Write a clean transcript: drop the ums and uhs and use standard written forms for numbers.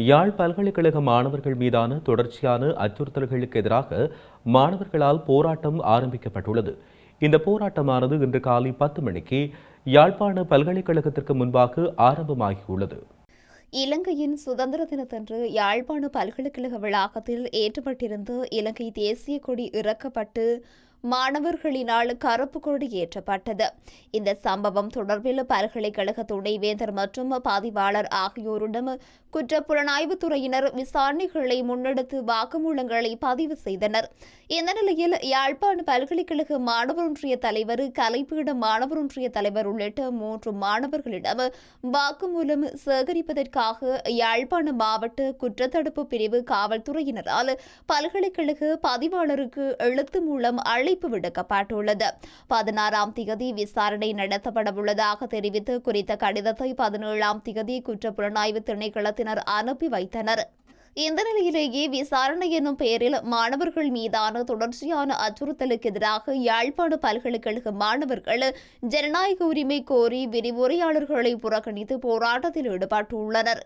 யாழ் பல்கலைக்கழக மாணவர்கள் மீதான தொடர்ச்சியான அச்சுறுத்தல்களுக்கு எதிராக மாணவர்களால் போராட்டம் ஆரம்பிக்கப்பட்டுள்ளது. இந்த போராட்டமானது இன்று காலை 10 மணிக்கு யாழ்ப்பாண பல்கலைக்கழகத்திற்கு முன்பாக ஆரம்பமாகியுள்ளது. இலங்கையின் சுதந்திர தினத்தன்று யாழ்ப்பாண பல்கலைக்கழக வளாகத்தில் ஏற்றப்பட்டிருந்த இலங்கை தேசிய கொடி இறக்கப்பட்டு மாணவர்களினால் கருப்பு கொடி ஏற்றப்பட்டது. இந்த சம்பவம் தொடர்பில் பல்கலைக்கழக துணைவேந்தர் மற்றும் பதிவாளர் ஆகியோரிடம் குற்றப்புலனாய்வுத்துறையினர் விசாரணைகளை முன்னெடுத்து வாக்குமூலங்களை பதிவு செய்தனர். இந்த நிலையில் யாழ்ப்பாண பல்கலைக்கழக மாணவர் ஒன்றிய தலைவர், கலைப்பீட மாணவர் ஒன்றிய தலைவர் உள்ளிட்ட 3 மாணவர்களிடம் வாக்குமூலம் சேகரிப்பதற்காக யாழ்ப்பாண மாவட்ட குற்றத்தடுப்பு பிரிவு காவல்துறையினரால் பல்கலைக்கழக பதிவாளருக்கு எழுத்து மூலம் அழைப்பு விடுக்கப்பட்டுள்ளது. 16ஆம் திகதி விசாரணை நடத்தப்படவுள்ளதாக தெரிவித்து குறித்த கடிதத்தை 17ஆம் திகதி குற்றப்புலனாய்வு திணைக்களத்தினர் அனுப்பி வைத்தனர். இந்த நிலையிலேயே விசாரணை என்னும் பெயரில் மாணவர்கள் மீதான தொடர்ச்சியான அச்சுறுத்தலுக்கு எதிராக யாழ்ப்பாண பல்கலைக்கழக மாணவர்கள் ஜனநாயக உரிமை கோரி விரிவுரையாளர்களை புறக்கணித்து போராட்டத்தில் ஈடுபட்டுள்ளனர்.